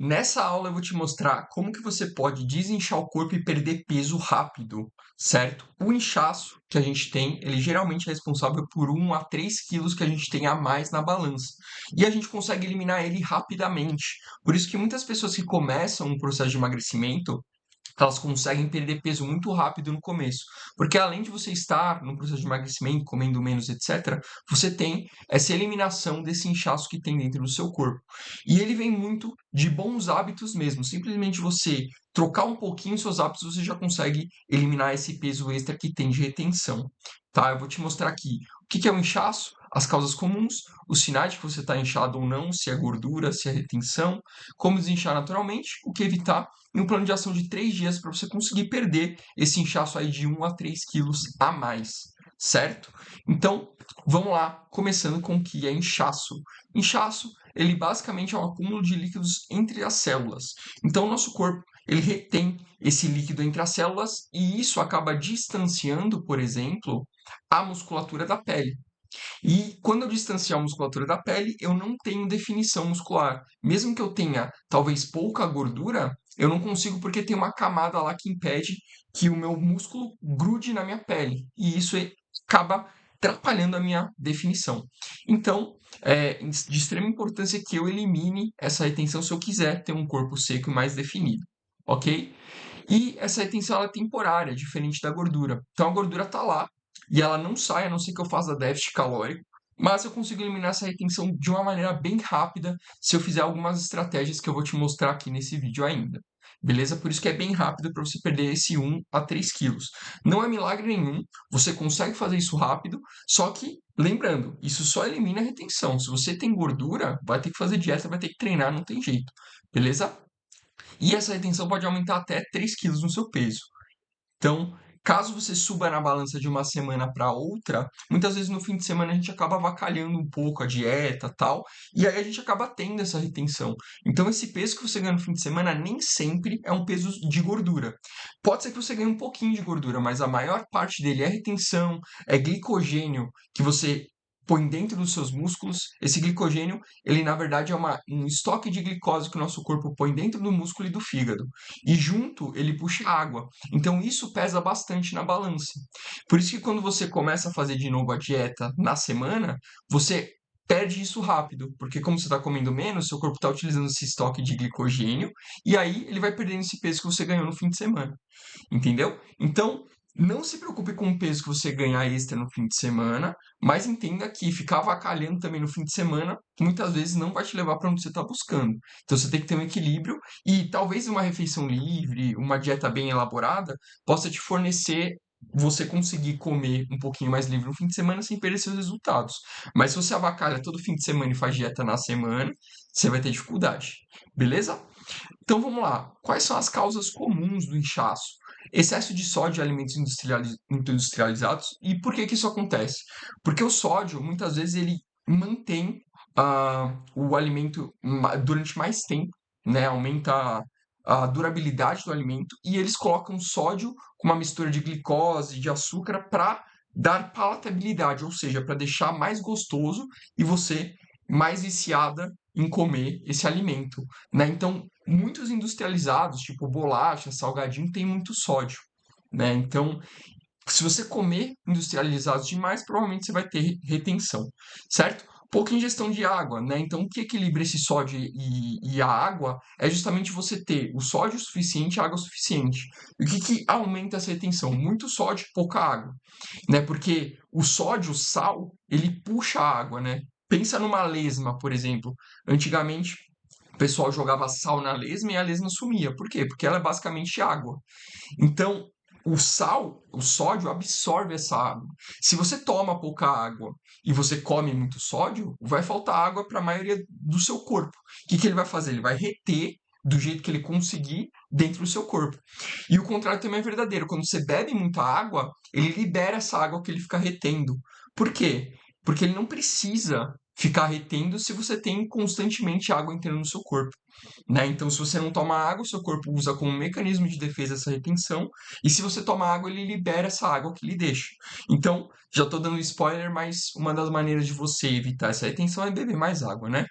Nessa aula eu vou te mostrar como que você pode desinchar o corpo e perder peso rápido, certo? O inchaço que a gente tem, ele geralmente é responsável por 1 a 3 quilos que a gente tem a mais na balança. E a gente consegue eliminar ele rapidamente. Por isso que muitas pessoas que começam um processo de emagrecimento, elas conseguem perder peso muito rápido no começo. Porque além de você estar no processo de emagrecimento, comendo menos, etc., você tem essa eliminação desse inchaço que tem dentro do seu corpo. E ele vem muito de bons hábitos mesmo. Simplesmente você trocar um pouquinho seus hábitos, você já consegue eliminar esse peso extra que tem de retenção. Tá? Eu vou te mostrar aqui o que é o inchaço, as causas comuns, os sinais de que você está inchado ou não, se é gordura, se é retenção, como desinchar naturalmente, o que evitar e um plano de ação de 3 dias para você conseguir perder esse inchaço aí de 1 a 3 quilos a mais, certo? Então, vamos lá, começando com o que é inchaço. Inchaço, ele basicamente é um acúmulo de líquidos entre as células. Então, o nosso corpo, ele retém esse líquido entre as células e isso acaba distanciando, por exemplo, a musculatura da pele. E quando eu distancio a musculatura da pele, eu não tenho definição muscular. Mesmo que eu tenha talvez pouca gordura, eu não consigo porque tem uma camada lá que impede que o meu músculo grude na minha pele. E isso acaba atrapalhando a minha definição. Então, é de extrema importância que eu elimine essa retenção se eu quiser ter um corpo seco e mais definido, ok? E essa retenção ela é temporária, diferente da gordura. Então a gordura está lá e ela não sai, a não ser que eu faça déficit calórico, mas eu consigo eliminar essa retenção de uma maneira bem rápida se eu fizer algumas estratégias que eu vou te mostrar aqui nesse vídeo ainda. Beleza? Por isso que é bem rápido para você perder esse 1 a 3 quilos. Não é milagre nenhum, você consegue fazer isso rápido, só que, lembrando, isso só elimina a retenção. Se você tem gordura, vai ter que fazer dieta, vai ter que treinar, não tem jeito. Beleza? E essa retenção pode aumentar até 3 quilos no seu peso. Então, caso você suba na balança de uma semana para outra, muitas vezes no fim de semana a gente acaba avacalhando um pouco a dieta tal, e aí a gente acaba tendo essa retenção. Então, esse peso que você ganha no fim de semana nem sempre é um peso de gordura. Pode ser que você ganhe um pouquinho de gordura, mas a maior parte dele é retenção, é glicogênio que você põe dentro dos seus músculos. Esse glicogênio, ele na verdade é um estoque de glicose que o nosso corpo põe dentro do músculo e do fígado. E junto ele puxa água. Então isso pesa bastante na balança. Por isso que quando você começa a fazer de novo a dieta na semana, você perde isso rápido, porque como você está comendo menos, seu corpo está utilizando esse estoque de glicogênio e aí ele vai perdendo esse peso que você ganhou no fim de semana, entendeu? Então não se preocupe com o peso que você ganhar extra no fim de semana, mas entenda que ficar avacalhando também no fim de semana muitas vezes não vai te levar para onde você está buscando. Então você tem que ter um equilíbrio e talvez uma refeição livre, uma dieta bem elaborada, possa te fornecer você conseguir comer um pouquinho mais livre no fim de semana sem perder seus resultados. Mas se você avacalha todo fim de semana e faz dieta na semana, você vai ter dificuldade. Beleza? Então vamos lá. Quais são as causas comuns do inchaço? Excesso de sódio em alimentos industrializados. E por que que isso acontece? Porque o sódio, muitas vezes, ele mantém o alimento durante mais tempo, né? Aumenta a durabilidade do alimento e eles colocam sódio com uma mistura de glicose, de açúcar, para dar palatabilidade, ou seja, para deixar mais gostoso e você mais viciada em comer esse alimento, né? Então, muitos industrializados, tipo bolacha, salgadinho, tem muito sódio, né? Então, se você comer industrializados demais, provavelmente você vai ter retenção, certo? Pouca ingestão de água, né? Então, o que equilibra esse sódio e a água é justamente você ter o sódio suficiente e a água suficiente. E o que, que aumenta essa retenção? Muito sódio e pouca água, né? Porque o sódio, o sal, ele puxa a água, né? Pensa numa lesma, por exemplo. Antigamente, o pessoal jogava sal na lesma e a lesma sumia. Por quê? Porque ela é basicamente água. Então, o sal, o sódio, absorve essa água. Se você toma pouca água e você come muito sódio, vai faltar água para a maioria do seu corpo. O que, que ele vai fazer? Ele vai reter do jeito que ele conseguir dentro do seu corpo. E o contrário também é verdadeiro. Quando você bebe muita água, ele libera essa água que ele fica retendo. Por quê? Porque ele não precisa ficar retendo se você tem constantemente água entrando no seu corpo, né? Então, se você não toma água, o seu corpo usa como mecanismo de defesa essa retenção, e se você toma água, ele libera essa água que ele deixa. Então, já estou dando spoiler, mas uma das maneiras de você evitar essa retenção é beber mais água, né?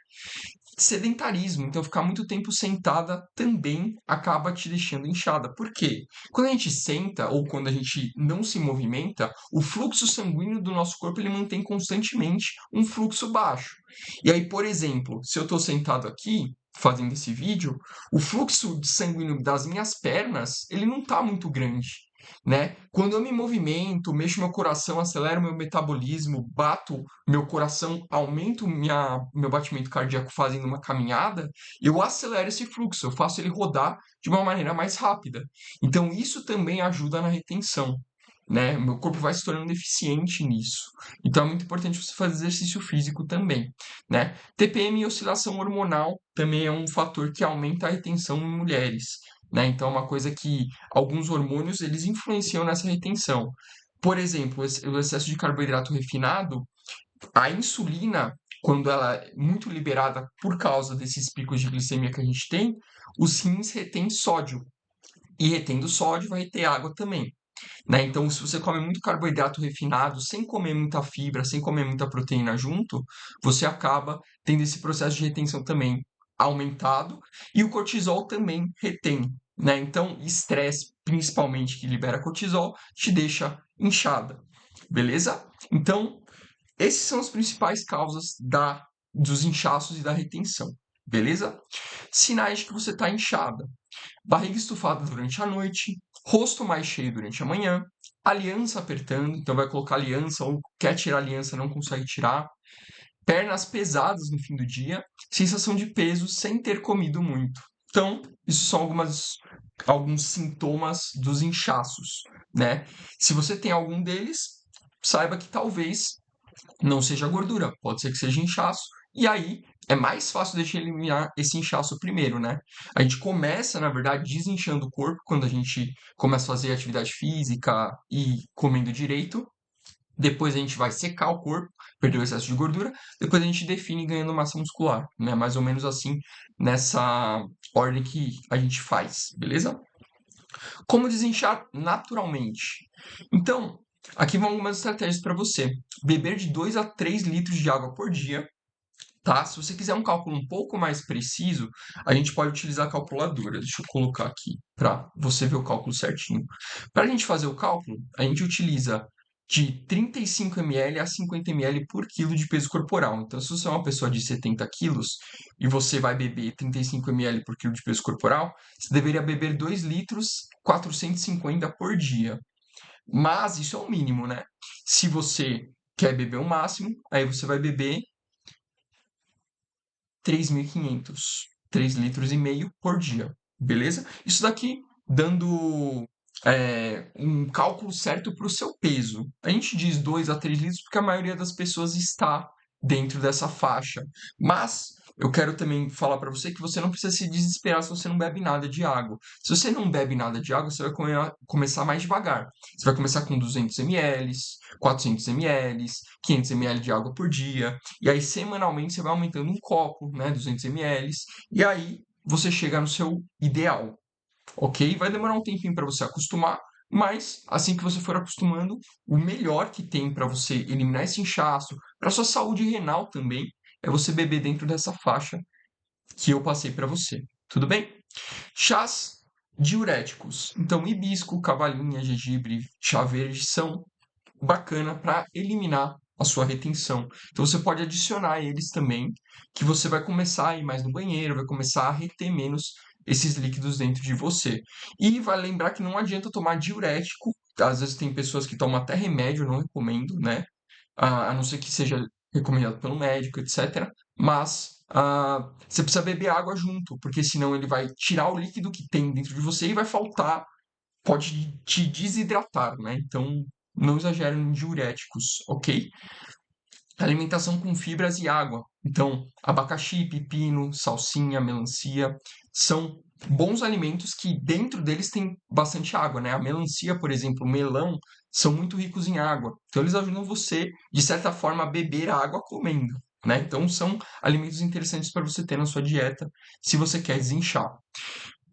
sedentarismo, então ficar muito tempo sentada também acaba te deixando inchada. Por quê? Quando a gente senta ou quando a gente não se movimenta, o fluxo sanguíneo do nosso corpo ele mantém constantemente um fluxo baixo. E aí, por exemplo, se eu estou sentado aqui fazendo esse vídeo, o fluxo sanguíneo das minhas pernas ele não está muito grande. Né? Quando eu me movimento, mexo meu coração, acelero meu metabolismo, bato meu coração, aumento meu batimento cardíaco fazendo uma caminhada, eu acelero esse fluxo, eu faço ele rodar de uma maneira mais rápida. Então, isso também ajuda na retenção. Né? O meu corpo vai se tornando eficiente nisso. Então, é muito importante você fazer exercício físico também. Né? TPM e oscilação hormonal também é um fator que aumenta a retenção em mulheres. Né? Então, é uma coisa que alguns hormônios eles influenciam nessa retenção. Por exemplo, o excesso de carboidrato refinado, a insulina, quando ela é muito liberada por causa desses picos de glicemia que a gente tem, os rins retêm sódio. E retendo sódio vai reter água também. Né? Então, se você come muito carboidrato refinado, sem comer muita fibra, sem comer muita proteína junto, você acaba tendo esse processo de retenção também aumentado e o cortisol também retém. Né? Então, estresse, principalmente que libera cortisol, te deixa inchada. Beleza? Então, essas são as principais causas dos inchaços e da retenção. Beleza? Sinais de que você está inchada. Barriga estufada durante a noite, rosto mais cheio durante a manhã, aliança apertando, então vai colocar aliança ou quer tirar aliança, não consegue tirar, pernas pesadas no fim do dia, sensação de peso sem ter comido muito. Então, isso são alguns sintomas dos inchaços, né? Se você tem algum deles, saiba que talvez não seja gordura, pode ser que seja inchaço. E aí é mais fácil de eliminar esse inchaço primeiro, né? A gente começa, na verdade, desinchando o corpo quando a gente começa a fazer atividade física e comendo direito. Depois a gente vai secar o corpo, perder o excesso de gordura. Depois a gente define ganhando massa muscular, né? Mais ou menos assim, nessa ordem que a gente faz, beleza? Como desinchar naturalmente? Então, aqui vão algumas estratégias para você. Beber de 2 a 3 litros de água por dia, tá? Se você quiser um cálculo um pouco mais preciso, a gente pode utilizar a calculadora. Deixa eu colocar aqui para você ver o cálculo certinho. Para a gente fazer o cálculo, a gente utiliza de 35 ml a 50 ml por quilo de peso corporal. Então, se você é uma pessoa de 70 quilos e você vai beber 35 ml por quilo de peso corporal, você deveria beber 2 litros 450 por dia. Mas isso é o mínimo, né? Se você quer beber o máximo, aí você vai beber 3.500, 3 litros e meio por dia, beleza? Isso daqui dando um cálculo certo para o seu peso. A gente diz 2 a 3 litros porque a maioria das pessoas está dentro dessa faixa. Mas eu quero também falar para você que você não precisa se desesperar se você não bebe nada de água. Se você não bebe nada de água, você vai começar mais devagar. Você vai começar com 200 ml, 400 ml, 500 ml de água por dia. E aí, semanalmente, você vai aumentando um copo, né, 200 ml. E aí, você chega no seu ideal, ok? Vai demorar um tempinho para você acostumar, mas assim que você for acostumando, o melhor que tem para você eliminar esse inchaço, para sua saúde renal também, é você beber dentro dessa faixa que eu passei para você. Tudo bem? Chás diuréticos. Então, hibisco, cavalinha, gengibre, chá verde são bacana para eliminar a sua retenção. Então você pode adicionar eles também, que você vai começar a ir mais no banheiro, vai começar a reter menos esses líquidos dentro de você. E vai lembrar que não adianta tomar diurético, às vezes tem pessoas que tomam até remédio, eu não recomendo, né? A não ser que seja recomendado pelo médico, etc. Mas você precisa beber água junto, porque senão ele vai tirar o líquido que tem dentro de você e vai faltar, pode te desidratar, né? Então, não exagere em diuréticos, ok? Alimentação com fibras e água. Então, abacaxi, pepino, salsinha, melancia são bons alimentos que dentro deles tem bastante água, né? A melancia, por exemplo, o melão, são muito ricos em água. Então, eles ajudam você, de certa forma, a beber água comendo, né? Então, são alimentos interessantes para você ter na sua dieta, se você quer desinchar.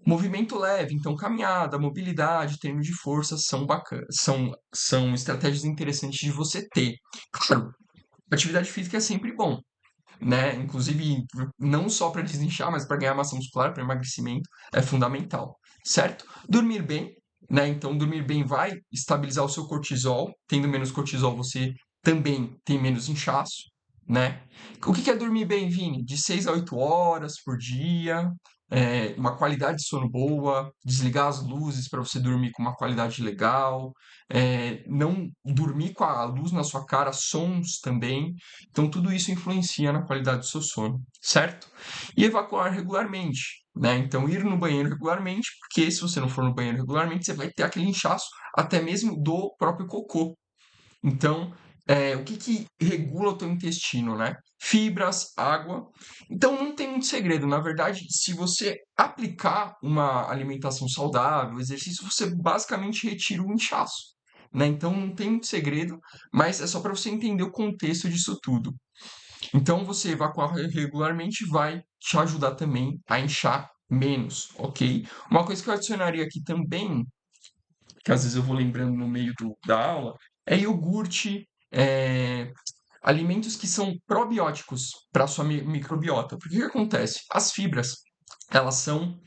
Movimento leve, então caminhada, mobilidade, treino de força são bacanas, são estratégias interessantes de você ter. Claro, atividade física é sempre bom, né? Inclusive, não só para desinchar, mas para ganhar massa muscular, para emagrecimento, é fundamental, certo? Dormir bem, né? Então, dormir bem vai estabilizar o seu cortisol. Tendo menos cortisol, você também tem menos inchaço, né? O que é dormir bem, Vini? De 6 a 8 horas por dia, uma qualidade de sono boa, desligar as luzes para você dormir com uma qualidade legal, não dormir com a luz na sua cara, sons também. Então, tudo isso influencia na qualidade do seu sono, certo? E evacuar regularmente, né? Então, ir no banheiro regularmente, porque se você não for no banheiro regularmente, você vai ter aquele inchaço até mesmo do próprio cocô. Então, o que que regula o teu intestino, né? Fibras, água. Então, não tem muito segredo. Na verdade, se você aplicar uma alimentação saudável, exercício, você basicamente retira o inchaço, né? Então, não tem muito segredo, mas é só para você entender o contexto disso tudo. Então, você evacuar regularmente vai te ajudar também a inchar menos, ok? Uma coisa que eu adicionaria aqui também, que às vezes eu vou lembrando no meio da aula, é iogurte, alimentos que são probióticos para a sua microbiota. Porque o que acontece? As fibras, elas são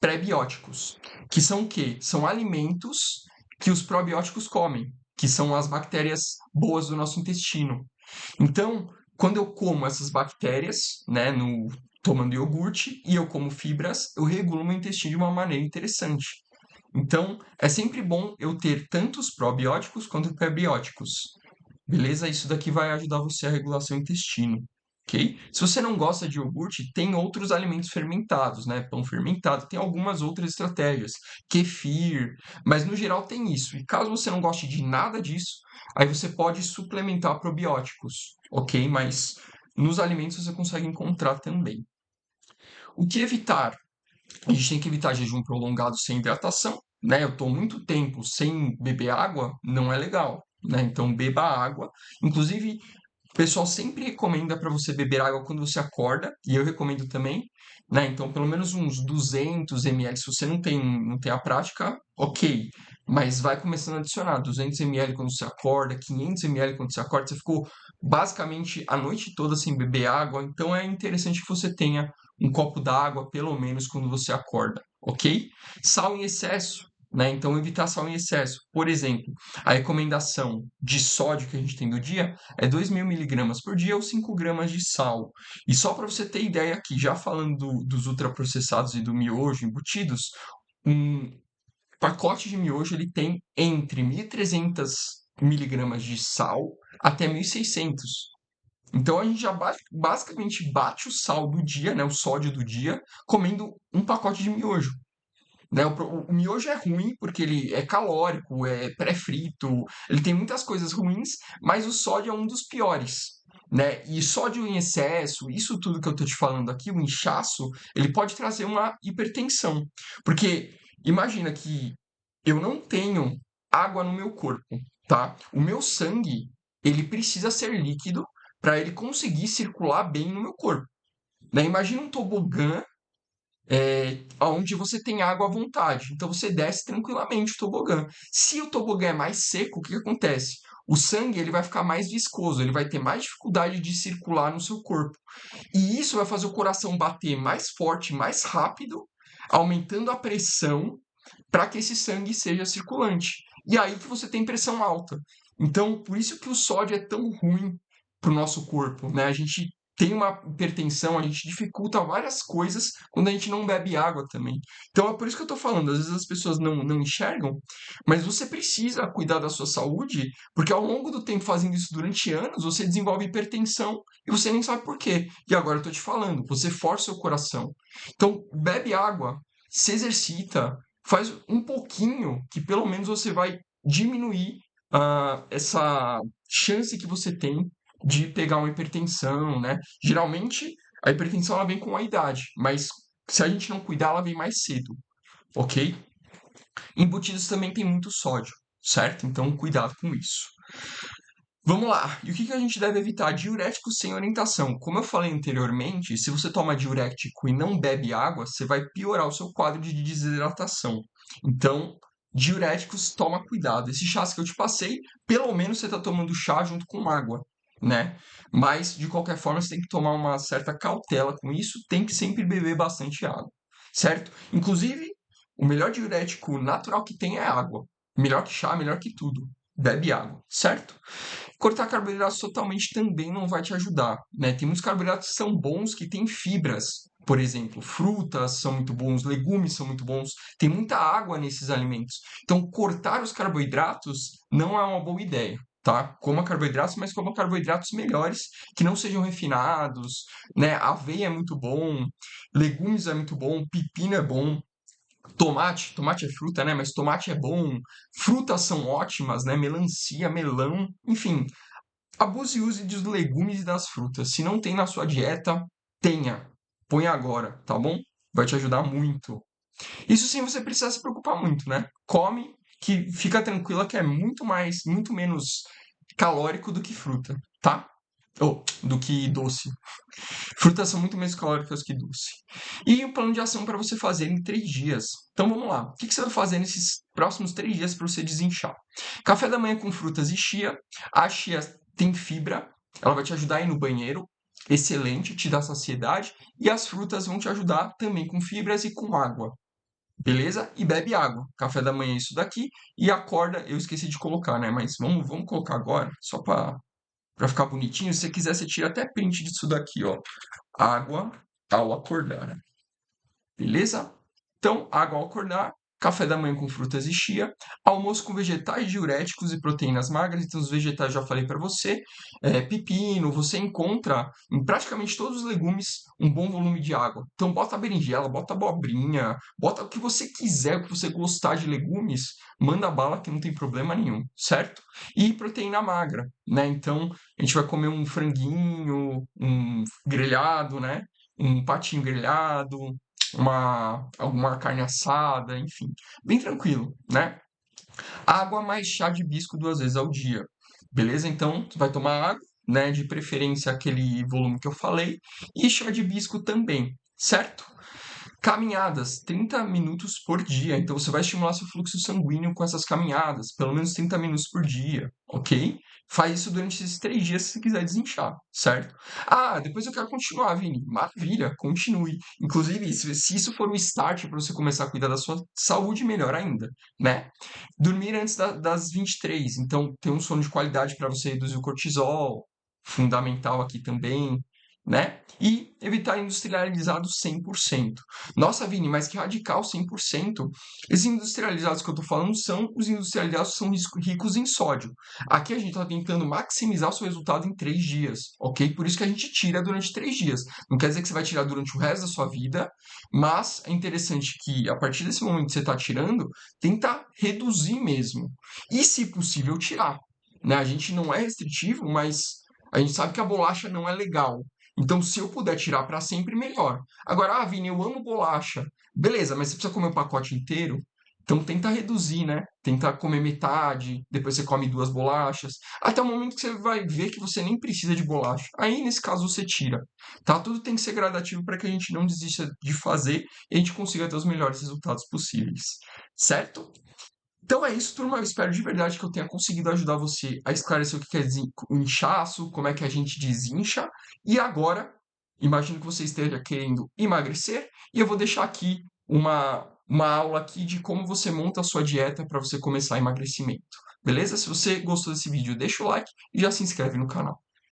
pré-bióticos, que são o quê? São alimentos que os probióticos comem, que são as bactérias boas do nosso intestino. Então, quando eu como essas bactérias, né, tomando iogurte, e eu como fibras, eu regulo meu intestino de uma maneira interessante. Então, é sempre bom eu ter tanto os probióticos quanto os prebióticos. Beleza? Isso daqui vai ajudar você a regular seu intestino. Ok? Se você não gosta de iogurte, tem outros alimentos fermentados, né? Pão fermentado, tem algumas outras estratégias. Kefir, mas no geral tem isso. E caso você não goste de nada disso, aí você pode suplementar probióticos, ok? Mas nos alimentos você consegue encontrar também. O que evitar? A gente tem que evitar jejum prolongado sem hidratação, né? Eu estou muito tempo sem beber água, não é legal, né? Então beba água. Inclusive, o pessoal sempre recomenda para você beber água quando você acorda, e eu recomendo também, né? Então, pelo menos uns 200 ml, se você não tem a prática, ok. Mas vai começando a adicionar 200 ml quando você acorda, 500 ml quando você acorda. Você ficou basicamente a noite toda sem beber água, então é interessante que você tenha um copo d'água, pelo menos, quando você acorda, ok? Sal em excesso, né? Então, evitar sal em excesso. Por exemplo, a recomendação de sódio que a gente tem do dia é 2.000 miligramas por dia ou 5 gramas de sal. E só para você ter ideia aqui, já falando dos ultraprocessados e do miojo embutidos, um pacote de miojo ele tem entre 1.300 miligramas de sal até 1.600. Então a gente já basicamente bate o sal do dia, né, o sódio do dia, comendo um pacote de miojo. Né? O miojo é ruim porque ele é calórico, é pré-frito, ele tem muitas coisas ruins, mas o sódio é um dos piores. Né? E sódio em excesso, isso tudo que eu estou te falando aqui, o inchaço, ele pode trazer uma hipertensão. Porque imagina que eu não tenho água no meu corpo, tá? O meu sangue, ele precisa ser líquido para ele conseguir circular bem no meu corpo. Né? Imagina um tobogã onde você tem água à vontade. Então você desce tranquilamente o tobogã. Se o tobogã é mais seco, o que acontece? O sangue ele vai ficar mais viscoso, ele vai ter mais dificuldade de circular no seu corpo. E isso vai fazer o coração bater mais forte, mais rápido, aumentando a pressão para que esse sangue seja circulante. E aí que você tem pressão alta. Então, por isso que o sódio é tão ruim para o nosso corpo, né? A gente tem uma hipertensão, a gente dificulta várias coisas quando a gente não bebe água também. Então, é por isso que eu estou falando, às vezes as pessoas não enxergam, mas você precisa cuidar da sua saúde, porque ao longo do tempo fazendo isso durante anos, você desenvolve hipertensão e você nem sabe por quê. E agora eu estou te falando, você força o coração. Então, bebe água, se exercita, faz um pouquinho que pelo menos você vai diminuir essa chance que você tem de pegar uma hipertensão, né? Geralmente a hipertensão ela vem com a idade, mas se a gente não cuidar, ela vem mais cedo, ok? Embutidos também tem muito sódio, certo? Então cuidado com isso. Vamos lá. E o que a gente deve evitar? Diuréticos sem orientação. Como eu falei anteriormente, se você toma diurético e não bebe água, você vai piorar o seu quadro de desidratação. Então, diuréticos, toma cuidado. Esse chá que eu te passei, pelo menos você está tomando chá junto com água. né? Mas, de qualquer forma, você tem que tomar uma certa cautela com isso, tem que sempre beber bastante água, certo? Inclusive, o melhor diurético natural que tem é água. Melhor que chá, melhor que tudo. Bebe água, certo? Cortar carboidratos totalmente também não vai te ajudar, né? Tem muitos carboidratos que são bons, que têm fibras. Por exemplo, frutas são muito bons, legumes são muito bons, tem muita água nesses alimentos. Então, cortar os carboidratos não é uma boa ideia, tá? Coma carboidratos, mas coma carboidratos melhores, que não sejam refinados, né? Aveia é muito bom, legumes é muito bom, pepino é bom, tomate é fruta, né? Mas tomate é bom, frutas são ótimas, né? Melancia, melão, enfim, abuse e use dos legumes e das frutas. Se não tem na sua dieta, tenha. Põe agora, tá bom? Vai te ajudar muito. Isso sim você precisa se preocupar muito, né? Come, que fica tranquila que é muito menos calórico do que fruta, tá? Ou do que doce. Frutas são muito menos calóricas que doce. E o plano de ação para você fazer em 3 dias. Então vamos lá. O que você vai fazer nesses próximos 3 dias para você desinchar? Café da manhã com frutas e chia. A chia tem fibra, ela vai te ajudar a ir no banheiro. Excelente, te dá saciedade. E as frutas vão te ajudar também com fibras e com água. Beleza? E bebe água. Café da manhã é isso daqui. E acorda, eu esqueci de colocar, né? Mas vamos colocar agora, só para ficar bonitinho. Se você quiser, você tira até print disso daqui, ó. Água ao acordar. Beleza? Então, água ao acordar, café da manhã com frutas e chia, almoço com vegetais diuréticos e proteínas magras. Então, os vegetais já falei para você. Pepino, você encontra em praticamente todos os legumes um bom volume de água. Então, bota a berinjela, bota a abobrinha, bota o que você quiser, o que você gostar de legumes, manda bala que não tem problema nenhum, certo? E proteína magra, né? Então, a gente vai comer um franguinho, um grelhado, né? Um patinho grelhado, alguma carne assada, enfim, bem tranquilo, né? Água mais chá de hibisco 2 vezes ao dia, beleza? Então, tu vai tomar água, né? De preferência aquele volume que eu falei, e chá de hibisco também, certo? Caminhadas, 30 minutos por dia. Então, você vai estimular seu fluxo sanguíneo com essas caminhadas, pelo menos 30 minutos por dia, ok? Faz isso durante esses 3 dias se você quiser desinchar, certo? Ah, depois eu quero continuar, Vini. Maravilha, continue. Inclusive, se isso for um start para você começar a cuidar da sua saúde, melhor ainda, né? Dormir antes das 23. Então, ter um sono de qualidade para você reduzir o cortisol, fundamental aqui também, né? E evitar industrializados 100%. Nossa, Vini, mas que radical 100%. Esses industrializados que eu tô falando são os industrializados que são ricos em sódio. Aqui a gente está tentando maximizar o seu resultado em 3 dias, ok? Por isso que a gente tira durante 3 dias. Não quer dizer que você vai tirar durante o resto da sua vida, mas é interessante que a partir desse momento que você está tirando, tenta reduzir mesmo. E, se possível, tirar. Né? A gente não é restritivo, mas a gente sabe que a bolacha não é legal. Então, se eu puder tirar para sempre, melhor. Agora, Vini, eu amo bolacha. Beleza, mas você precisa comer o pacote inteiro? Então, tenta reduzir, né? Tenta comer metade, depois você come 2 bolachas, até o momento que você vai ver que você nem precisa de bolacha. Aí, nesse caso, você tira. Tá? Tudo tem que ser gradativo para que a gente não desista de fazer e a gente consiga ter os melhores resultados possíveis. Certo? Então é isso, turma. Eu espero de verdade que eu tenha conseguido ajudar você a esclarecer o que é o inchaço, como é que a gente desincha. E agora, imagino que você esteja querendo emagrecer, e eu vou deixar aqui uma aula aqui de como você monta a sua dieta para você começar emagrecimento. Beleza? Se você gostou desse vídeo, deixa o like e já se inscreve no canal.